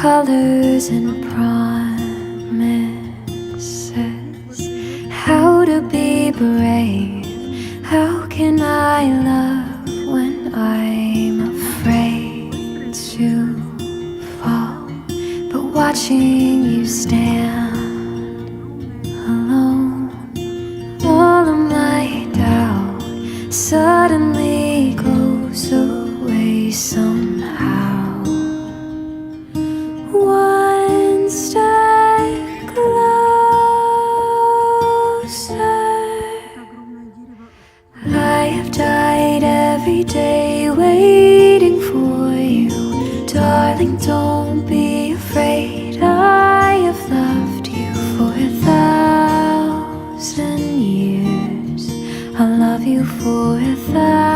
colors and promises. How to be brave? How can I love when I'm afraid to fall? But watching you stand alone, all of my doubt suddenly goes away somehow. One step closer. I have died every day waiting for you. Darling, don't be afraid. I have loved you for 1,000 years. I'll love you for 1,000